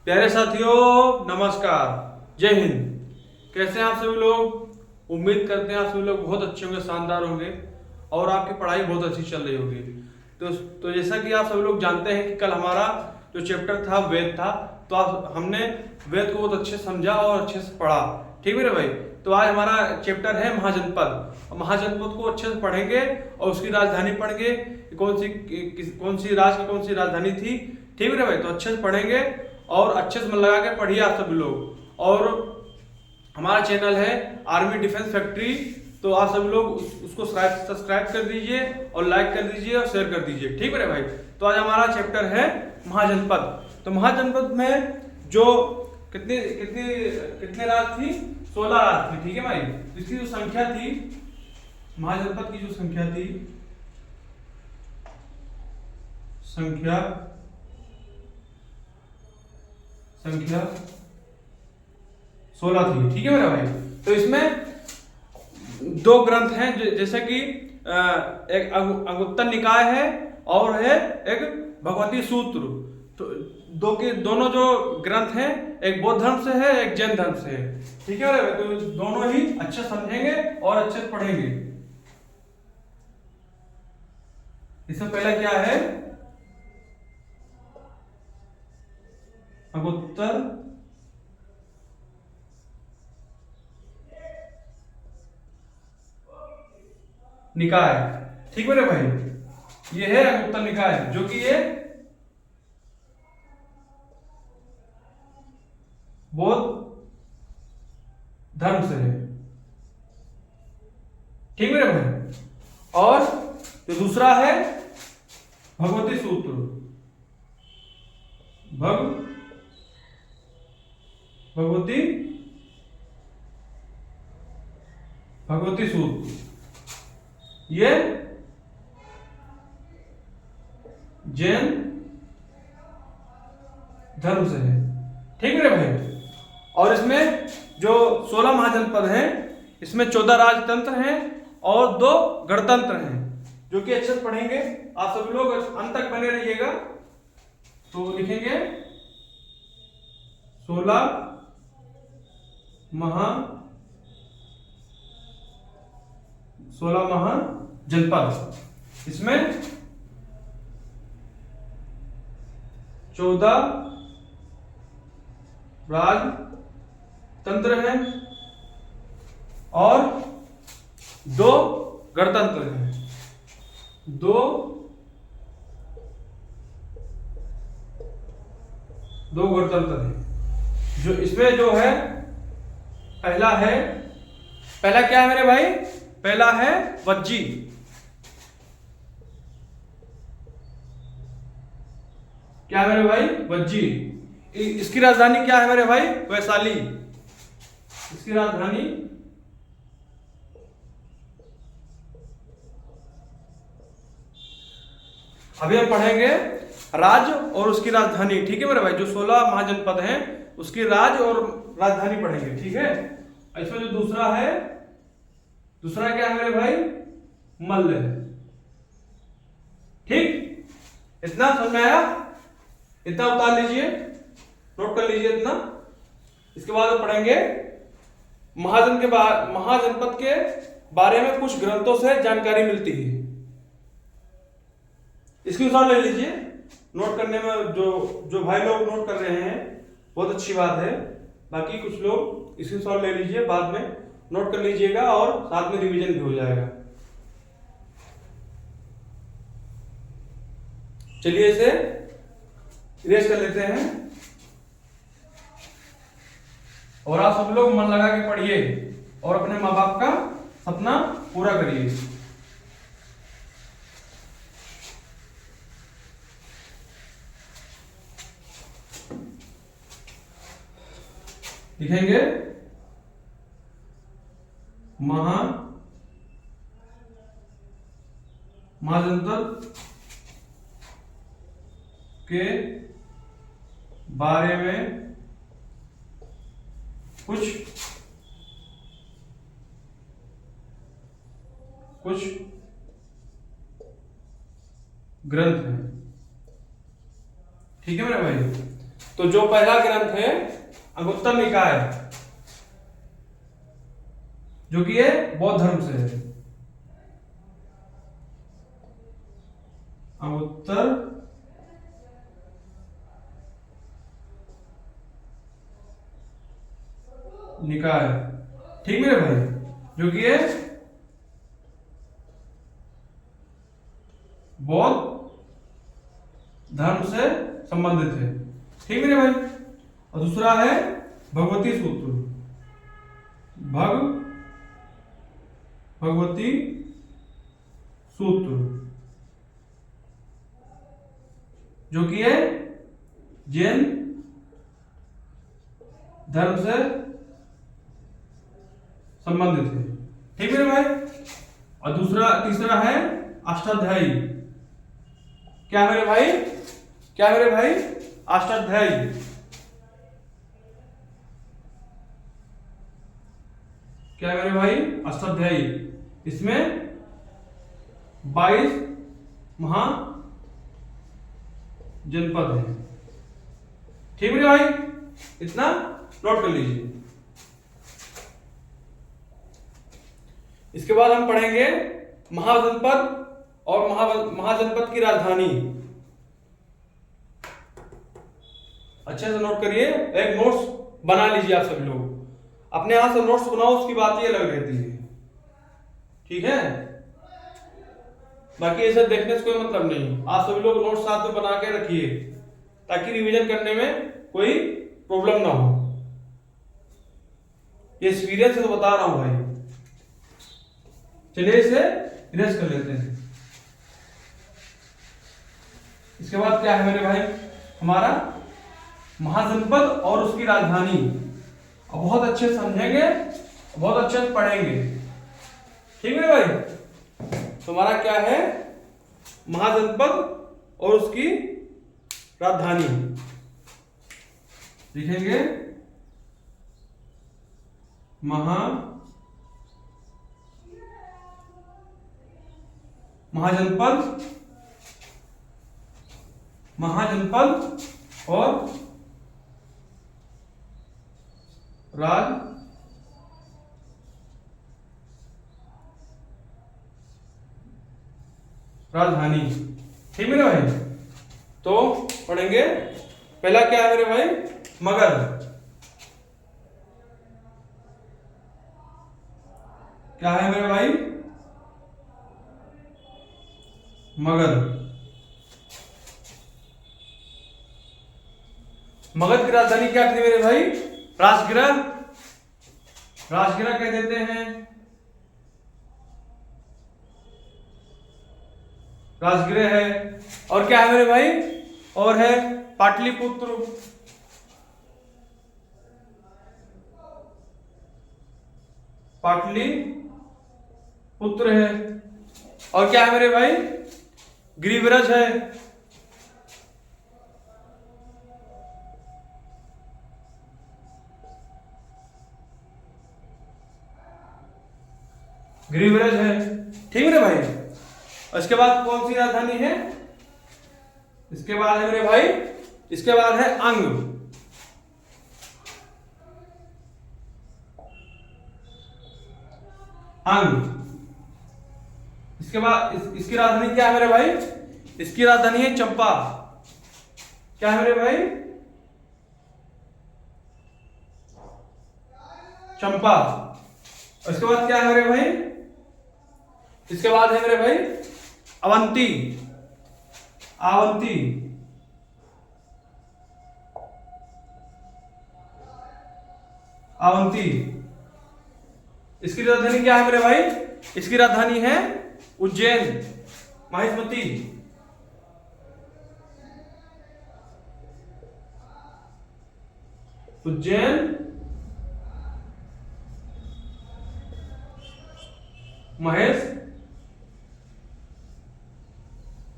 प्यारे साथियों नमस्कार, जय हिंद। कैसे हैं आप सभी लोग। उम्मीद करते हैं आप सभी लोग बहुत अच्छे होंगे, शानदार होंगे और आपकी पढ़ाई बहुत अच्छी चल रही होगी। तो जैसा कि आप सभी लोग जानते हैं कि कल हमारा जो चैप्टर था वेद था, तो हमने वेद को बहुत अच्छे से समझा और अच्छे से पढ़ा। ठीक है मेरे भाई। तो आज हमारा चैप्टर है महाजनपद। महाजनपद को अच्छे से पढ़ेंगे और उसकी राजधानी पढ़ेंगे, कौन सी राजधानी थी। ठीक है भाई। तो अच्छे से पढ़ेंगे और अच्छे से मन लगा के पढ़िए आप सभी लोग। और हमारा चैनल है आर्मी डिफेंस फैक्ट्री, तो आप सभी लोग उसको सब्सक्राइब कर दीजिए और लाइक कर दीजिए और शेयर कर दीजिए। ठीक है भाई। तो आज हमारा चैप्टर है महाजनपद। तो महाजनपद में जो कितने राज थी, 16 राज थी। ठीक है भाई। इसकी जो संख्या थी, महाजनपद की जो संख्या थी, संख्या 16 थी। ठीक है मेरा भाई। तो इसमें दो ग्रंथ हैं, जैसे कि एक अंगुत्तर निकाय है और है एक भगवती सूत्र। तो दोनों जो ग्रंथ हैं, एक बौद्ध धर्म से है, एक जैन धर्म से है। ठीक है मेरा भाई। तो दोनों ही अच्छे समझेंगे और अच्छे से पढ़ेंगे। इसमें पहला क्या है, अंगुत्तर निकाय। ठीक है मेरे भाई। ये है अंगुत्तर निकाय, जो कि ये बौद्ध धर्म से है। ठीक है मेरे भाई। और जो दूसरा है भगवती सूत्र, भगवती सूत्र, ये जैन धर्म से है। ठीक है मेरे भाई। और इसमें जो 16 महाजनपद हैं, इसमें 14 राजतंत्र हैं और 2 गणतंत्र हैं, जो कि अच्छे से पढ़ेंगे। आप सभी लोग अंत तक बने रहिएगा। तो लिखेंगे 16 महाजनपद। इसमें 14 राजतंत्र हैं और 2 गणतंत्र हैं। 2 गणतंत्र हैं। जो इसमें जो है पहला क्या है मेरे भाई, पहला है वज्जी। क्या है मेरे भाई, वज्जी। इसकी राजधानी क्या है मेरे भाई, वैशाली। इसकी राजधानी अभी हम पढ़ेंगे राज्य और उसकी राजधानी। ठीक है मेरे भाई। जो 16 महाजनपद हैं उसकी राज्य और राजधानी पढ़ेंगे। ठीक है। इसमें जो दूसरा क्या है मेरे भाई, मल्ल। ठीक, इतना समझ में आया। इतना उतार लीजिए, नोट कर लीजिए इतना। इसके बाद पढ़ेंगे महाजनपद के बारे में कुछ ग्रंथों से जानकारी मिलती है। इसके अनुसार ले लीजिए। नोट करने में जो भाई लोग नोट कर रहे हैं बहुत अच्छी बात है। बाकी कुछ लोग इसके अनुसार ले लीजिए, बाद में नोट कर लीजिएगा और साथ में रिवीजन भी हो जाएगा। चलिए इसे इरेज कर लेते हैं और आप सब लोग मन लगा के पढ़िए और अपने माँ बाप का सपना पूरा करिए। लिखेंगे महाजनपद के बारे में कुछ ग्रंथ हैं। ठीक है मेरे भाई। तो जो पहला ग्रंथ है अंगुत्तर निकाय, जो कि ये बौद्ध धर्म से है, अंगुत्तर निकाय, ठीक मेरे भाई, जो कि ये बौद्ध धर्म से संबंधित है, ठीक मेरे भाई। और दूसरा है भगवती सूत्र, भगवती सूत्र, जो कि है जैन धर्म से संबंधित है, ठीक मेरे भाई। और तीसरा है अष्टाध्यायी, क्या मेरे भाई, क्या मेरे भाई, अष्टाध्यायी, क्या मेरे भाई, अष्टाध्यायी। इसमें 22 महा जनपद है, ठीक मेरे भाई, इतना नोट कर लीजिए। इसके बाद हम पढ़ेंगे महाजनपद और महाजनपद की राजधानी। अच्छे से नोट करिए, एक नोट्स बना लीजिए आप सभी लोग, अपने यहां से नोट्स बनाओ, उसकी बात ही अलग रहती है, ठीक है। बाकी ऐसे देखने से कोई मतलब नहीं, आप सभी लोग नोट्स साथ में बना के रखिए ताकि रिवीजन करने में कोई प्रॉब्लम ना हो। ये एक्सपीरियंस से तो बता रहा हूं भाई। चलिए इसे इरेज कर लेते हैं। इसके बाद क्या है मेरे भाई, हमारा महाजनपद और उसकी राजधानी। अब बहुत अच्छे समझेंगे, बहुत अच्छे से पढ़ेंगे, ठीक है भाई। तुम्हारा क्या है, महाजनपद और उसकी राजधानी लिखेंगे, महाजनपद और राजधानी, ठीक मेरे भाई। तो पढ़ेंगे, पहला क्या है मेरे भाई, मगध, क्या है मेरे भाई, मगध। मगध की राजधानी क्या थी मेरे भाई, राजगृह, राजगृह कह देते हैं, राजगृह है। और क्या है मेरे भाई, और है पाटलिपुत्र, पाटलिपुत्र है। और क्या है मेरे भाई, गिरिव्रज है, गिरिव्रज है, ठीक है मेरे भाई। इसके बाद कौन सी राजधानी है, इसके बाद है मेरे भाई, इसके बाद है अंग, अंग। इसके बाद इसकी राजधानी क्या है मेरे भाई, इसकी राजधानी है चंपा, क्या है मेरे भाई, चंपा। इसके बाद क्या है मेरे भाई, इसके बाद है मेरे भाई अवंती, अवंती, अवंती। इसकी राजधानी क्या है मेरे भाई, इसकी राजधानी है उज्जैन, माहिष्मती, उज्जैन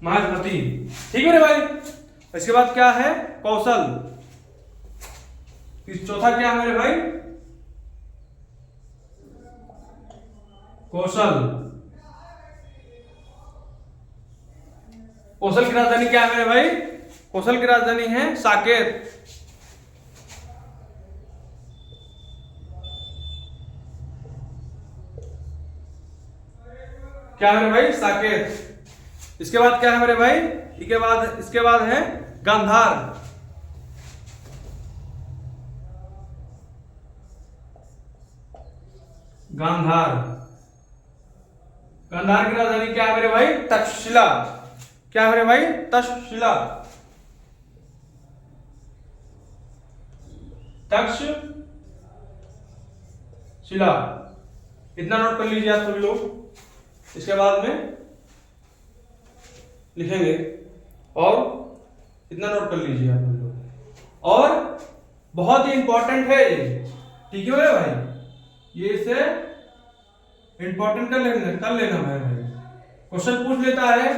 माहिष्मती, ठीक है मेरे भाई। इसके बाद क्या है, कौशल। चौथा क्या है मेरे भाई, कौशल। कौशल की राजधानी क्या है मेरे भाई, कौशल की राजधानी है साकेत, क्या है मेरे भाई? साकेत। इसके बाद क्या है मेरे भाई? इसके बाद है गांधार। गांधार गांधार की राजधानी क्या है मेरे भाई? तक्षशिला। क्या है मेरे भाई? तक्षशिला। तक्षशिला, इतना नोट कर लीजिए आप सभी लोग। इसके बाद में लिखेंगे और इतना नोट कर लीजिए आप लोग। और बहुत ही इंपॉर्टेंट है ये, ठीक है मेरे भाई? ये इसे इंपॉर्टेंट कर लेना भाई। क्वेश्चन पूछ लेता है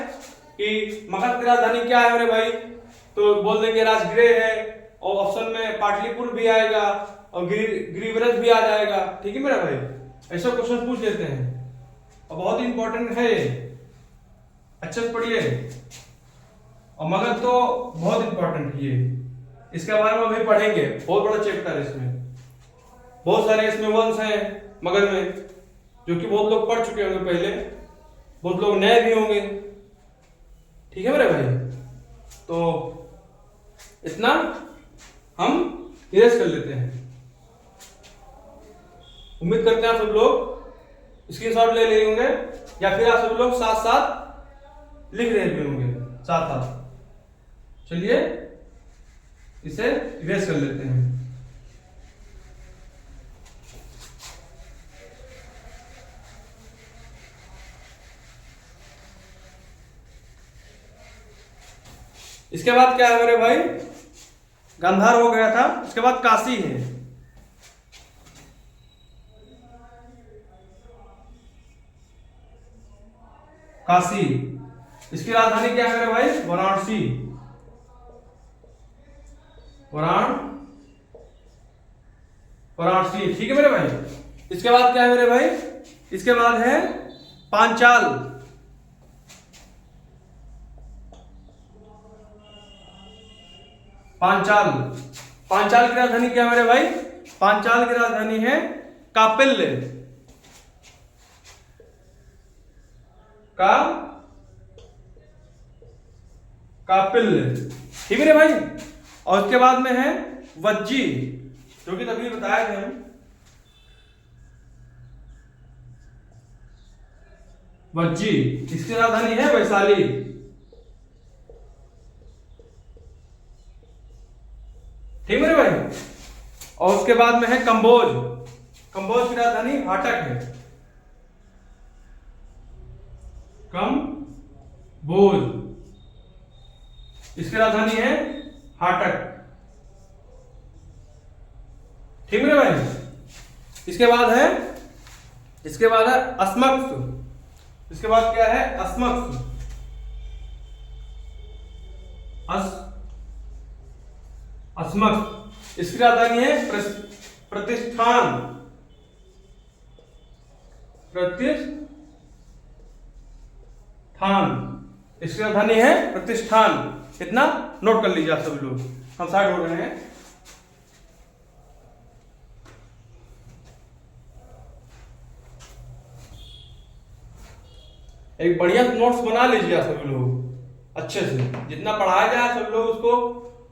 कि मगध की राजधानी क्या है मेरे भाई, तो बोल देंगे राजगृह है, और ऑप्शन में पाटलिपुत्र भी आएगा और गिरिव्रत भी आ जाएगा, ठीक है मेरा भाई? ऐसा क्वेश्चन पूछ लेते हैं और बहुत ही इंपॉर्टेंट है ये, अच्छे से पढ़िए। और मगध तो बहुत इंपॉर्टेंट है ये, इसके बारे में अभी पढ़ेंगे, बहुत बड़ा चैप्टर है इसमें, बहुत सारे इसमें वंश हैं मगध में, जो कि बहुत लोग पढ़ चुके होंगे पहले, बहुत लोग नए भी होंगे, ठीक है मेरे भाई? तो इतना हम इरेज कर लेते हैं। उम्मीद करते हैं आप सब लोग स्क्रीनशॉट ले लिए होंगे, या फिर आप सब लोग साथ साथ लिख रहे भी होंगे साथ साथ। चलिए इसे इरेज कर लेते हैं। इसके बाद क्या है मेरे भाई? गांधार हो गया था, इसके बाद काशी है। काशी, इसकी राजधानी क्या है मेरे भाई? वाराणसी। वाराणसी, ठीक है मेरे भाई? इसके बाद क्या है मेरे भाई? इसके बाद है पांचाल। पांचाल, पांचाल की राजधानी क्या है मेरे भाई? पांचाल की राजधानी है कापिल्य। कापिल्य, ठीक है मेरे भाई? और उसके बाद में है वज्जी, जो कि तभी बताया थे हम। वज्जी, इसकी राजधानी है वैशाली। ठीक मेरे भाई? और उसके बाद में है कंबोज। कंबोज की राजधानी हाटक है। कंबोज, इसकी राजधानी है हाटक, ठीक मेरे भाई? इसके बाद है अस्मक्स। इसके बाद क्या है? अस्मक्स। अस्मक्स, इसकी राजधानी है प्रतिष्ठान। इसकी राजधानी है प्रतिष्ठान। कितना नोट कर लीजिए आप सभी लोग, हम साइड हो रहे हैं। एक बढ़िया नोट्स बना लीजिए आप सभी लोग अच्छे से, जितना पढ़ाया जाए सब लोग उसको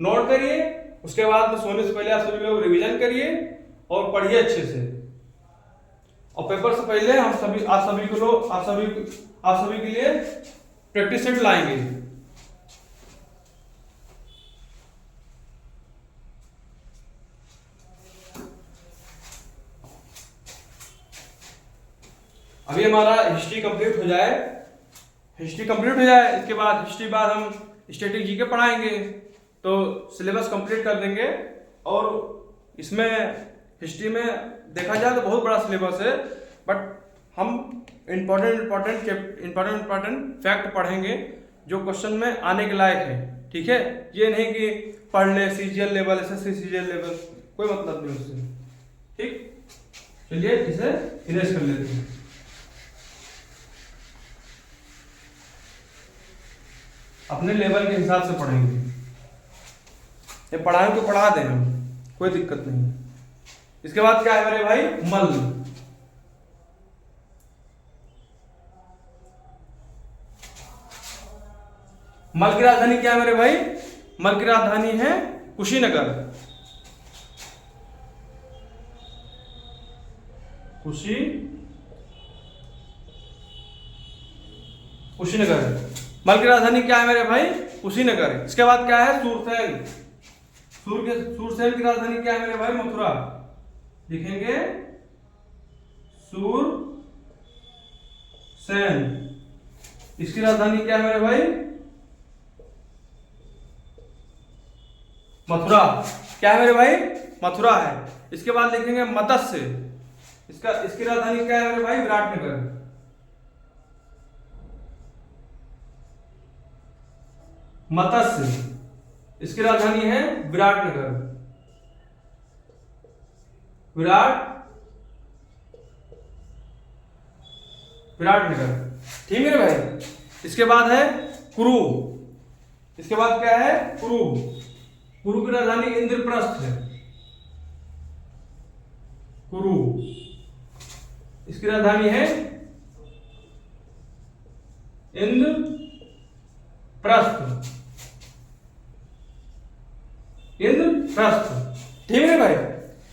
नोट करिए। उसके बाद में सोने से पहले आप सभी लोग रिवीजन करिए और पढ़िए अच्छे से। और पेपर से पहले आप सभी के लिए प्रैक्टिस सेट लाएंगे। अभी हमारा हिस्ट्री कंप्लीट हो जाए, इसके बाद हिस्ट्री बाद हम स्टैटिक जीके पढ़ाएंगे, तो सिलेबस कंप्लीट कर देंगे। और इसमें हिस्ट्री में देखा जाए तो बहुत बड़ा सिलेबस है, बट हम इंपॉर्टेंट फैक्ट पढ़ेंगे जो क्वेश्चन में आने के लायक है, ठीक है? ये नहीं कि पढ़ ले CGL level, SSC CGL level, कोई मतलब नहीं उससे, ठीक? चलिए इसे इरेज कर लेते हैं। अपने लेवल के हिसाब से पढ़ेंगे, ये पढ़ाएं तो पढ़ा दें हम, कोई दिक्कत नहीं। इसके बाद क्या है मेरे भाई? मल की राजधानी क्या है मेरे भाई? मल की राजधानी है कुशीनगर। कुशीनगर। मल की राजधानी क्या है मेरे भाई? कुशीनगर। इसके बाद क्या है? सूरसेन। सूरसेन की राजधानी क्या है मेरे भाई? मथुरा। लिखेंगे सूरसेन। इसकी राजधानी क्या है मेरे भाई? मथुरा। क्या है मेरे भाई? मथुरा है। इसके बाद लिखेंगे मत्स्य। इसकी राजधानी क्या है मेरे भाई? विराटनगर। मत्स्य। इसकी राजधानी है विराटनगर। विराटनगर। ठीक है भाई। इसके बाद है कुरु। इसके बाद क्या है? कुरु। कुरु की राजधानी इंद्रप्रस्थ है। कुरु। इसकी राजधानी है इंद्रप्रस्थ। ठीक है भाई।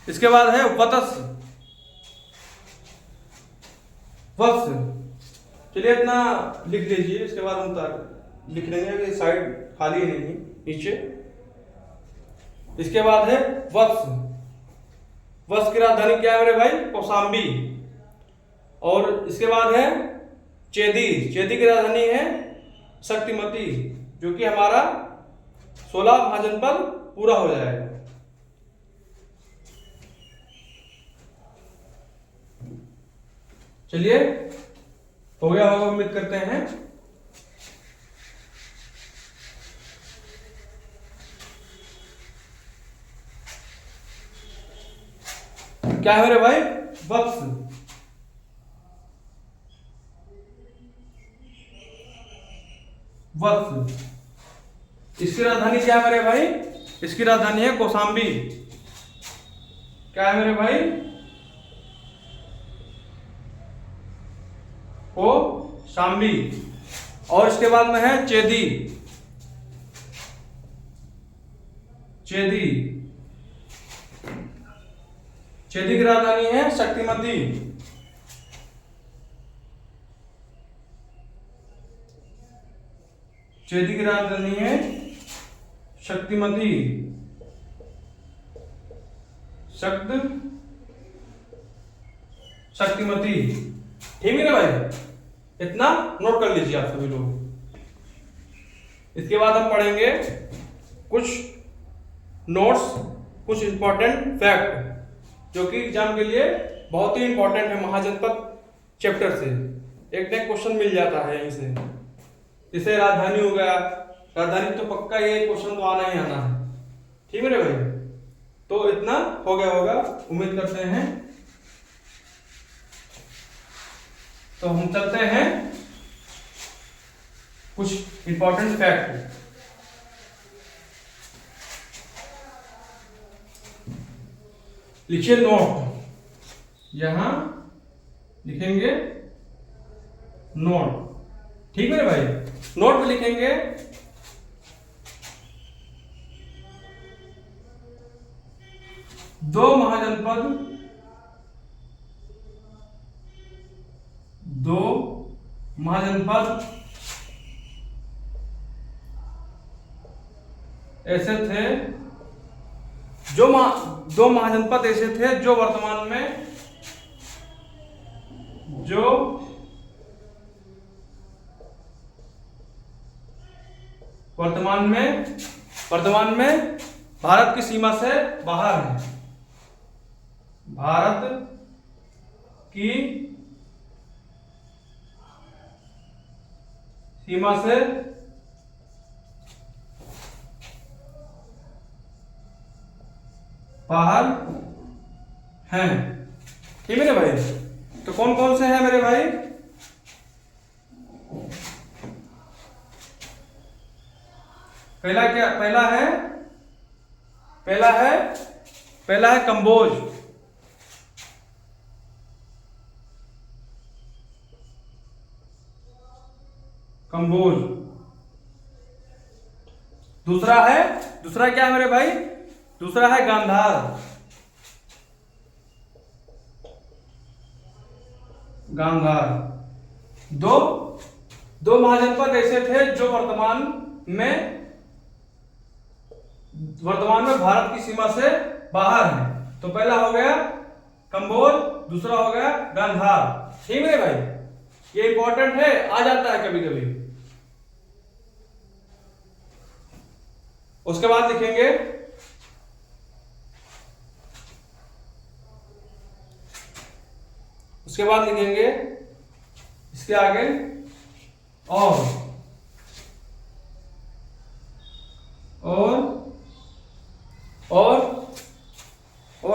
इसके बाद है वत्स। चलिए इतना लिख लीजिए, इसके बाद हम लिख लेंगे कि साइड खाली नहीं है नीचे। इसके बाद है वत्स। वत्स की राजधानी क्या है मेरे भाई? कौशाम्बी। और इसके बाद है चेदी। चेदी की राजधानी है शक्तिमती, जो कि हमारा 16 महाजनपद पूरा हो जाएगा। चलिए हो गया होगा, उम्मीद करते हैं। क्या है मेरे भाई? वत्स। इसकी राजधानी क्या है मेरे भाई? इसकी राजधानी है कौशाम्बी। क्या है मेरे भाई? कौशाम्बी। और इसके बाद में है चेदी। चेदी की राजधानी है शक्तिमती। चेदी की राजधानी है शक्तिमती। शक्तिमती। ठीक है ना भाई? इतना नोट कर लीजिए आप सभी लोग। इसके बाद हम पढ़ेंगे कुछ नोट्स, कुछ इंपॉर्टेंट फैक्ट जो कि एग्जाम के लिए बहुत ही इंपॉर्टेंट है। महाजनपद चैप्टर से एक ना क्वेश्चन मिल जाता है यहीं से। जैसे राजधानी हो गया, राजधानी तो पक्का ये क्वेश्चन तो आना ही आना है। ठीक है ना भाई? तो इतना हो गया होगा, उम्मीद करते हैं। तो हम चलते हैं कुछ इंपॉर्टेंट फैक्ट। लिखिए नोट, यहां लिखेंगे नोट। ठीक है भाई? नोट में लिखेंगे दो महाजनपद ऐसे थे जो दो महाजनपद ऐसे थे जो वर्तमान में भारत की सीमा से बाहर है। भारत की सीमा से बाहर हैं। ठीक है ना भाई? तो कौन कौन से हैं मेरे भाई? पहला है कंबोज। दूसरा क्या है मेरे भाई? दूसरा है गांधार। गांधार। दो महाजनपद ऐसे थे जो वर्तमान में भारत की सीमा से बाहर है। तो पहला हो गया कंबोज, दूसरा हो गया गांधार। ठीक है भाई, ये इंपॉर्टेंट है, आ जाता है कभी कभी। उसके बाद लिखेंगे इसके आगे और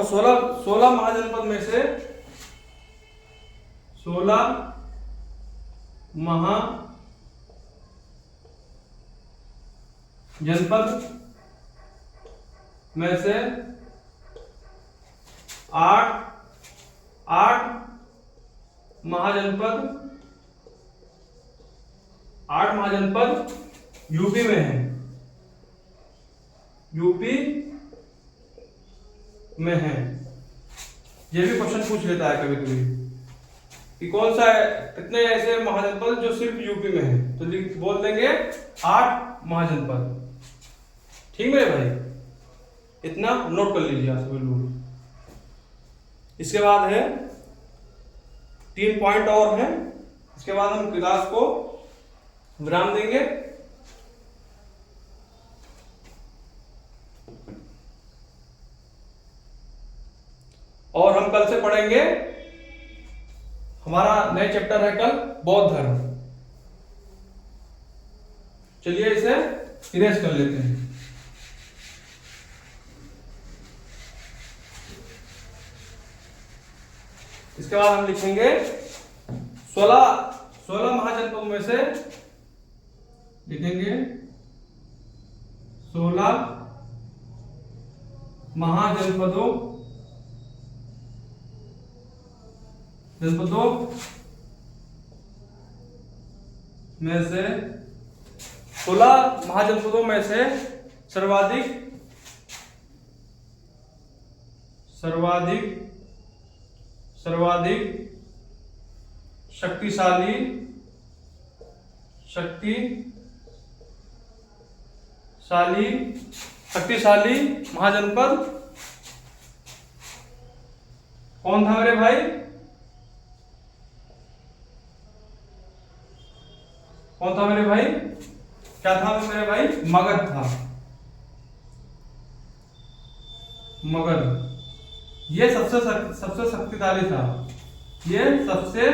16 महाजनपद में से 16 महाजनपद में से 8 महाजनपद यूपी में है। ये भी क्वेश्चन पूछ लेता है कभी कभी कि कौन सा है, कितने ऐसे महाजनपद जो सिर्फ यूपी में है। तो बोल देंगे 8 महाजनपद। ठीक है भाई, इतना नोट कर लीजिए आप सभी लोग। इसके बाद है 3 पॉइंट और हैं। इसके बाद हम क्लास को विराम देंगे। और हम कल से पढ़ेंगे, हमारा नया चैप्टर है कल बौद्ध धर्म। चलिए इसे इरेज कर लेते हैं। इसके बाद हम लिखेंगे 16 महाजनपदों में से लिखेंगे 16 महाजनपदों में से 16 महाजनपदों में से सर्वाधिक शक्तिशाली महाजनपद कौन था मेरे भाई? क्या था मेरे भाई? मगध था। मगध ये सबसे शक्तिशाली था। ये सबसे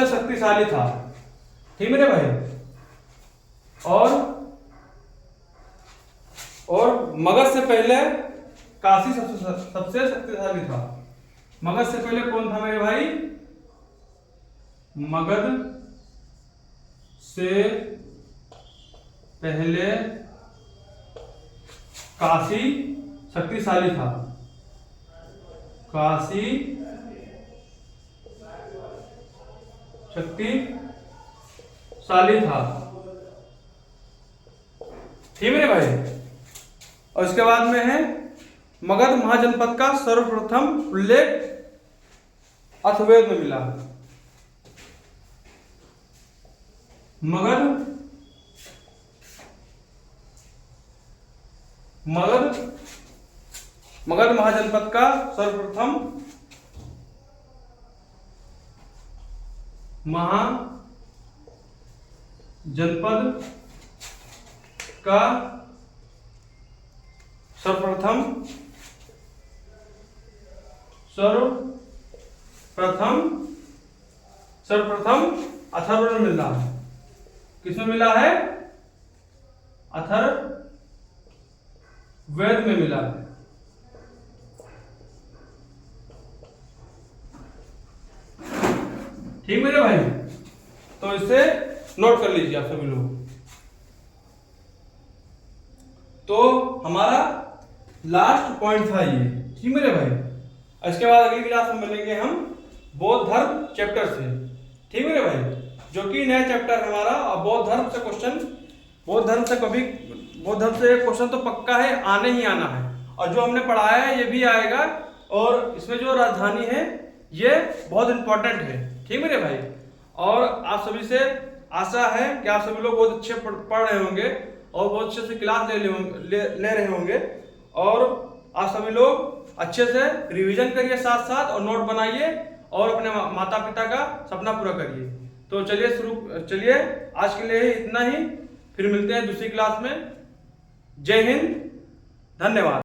शक्तिशाली था। ठीक मेरे भाई। और मगध से पहले काशी सबसे शक्तिशाली था। मगध से पहले कौन था मेरे भाई? मगध से पहले काशी शक्तिशाली था। काशी शक्तिशाली था। ठीक है भाई। और इसके बाद में है मगध महाजनपद का सर्वप्रथम उल्लेख अथर्ववेद में मिला। मगध महाजनपद का सर्वप्रथम महाजनपद का सर्वप्रथम अथर्ववेद में मिला है। किसमें मिला है? अथर्ववेद में मिला है। ठीक मेरे भाई, तो इसे नोट कर लीजिए आप सभी लोग। तो हमारा लास्ट पॉइंट था ये, ठीक मेरे भाई। इसके बाद अगली क्लास में मिलेंगे हम बौद्ध धर्म चैप्टर से, ठीक मेरे भाई, जो कि नया चैप्टर हमारा। और बौद्ध धर्म से क्वेश्चन, बौद्ध धर्म से क्वेश्चन तो पक्का है, आने ही आना है। और जो हमने पढ़ाया है ये भी आएगा, और इसमें जो राजधानी है ये बहुत इंपॉर्टेंट है, ठीक मेरे भाई। और आप सभी से आशा है कि आप सभी लोग बहुत अच्छे पढ़ रहे होंगे और बहुत अच्छे से क्लास ले रहे होंगे। और आप सभी लोग अच्छे से रिवीजन करिए साथ साथ, और नोट बनाइए, और अपने माता पिता का सपना पूरा करिए। तो चलिए आज के लिए इतना ही, फिर मिलते हैं दूसरी क्लास में। जय हिंद, धन्यवाद।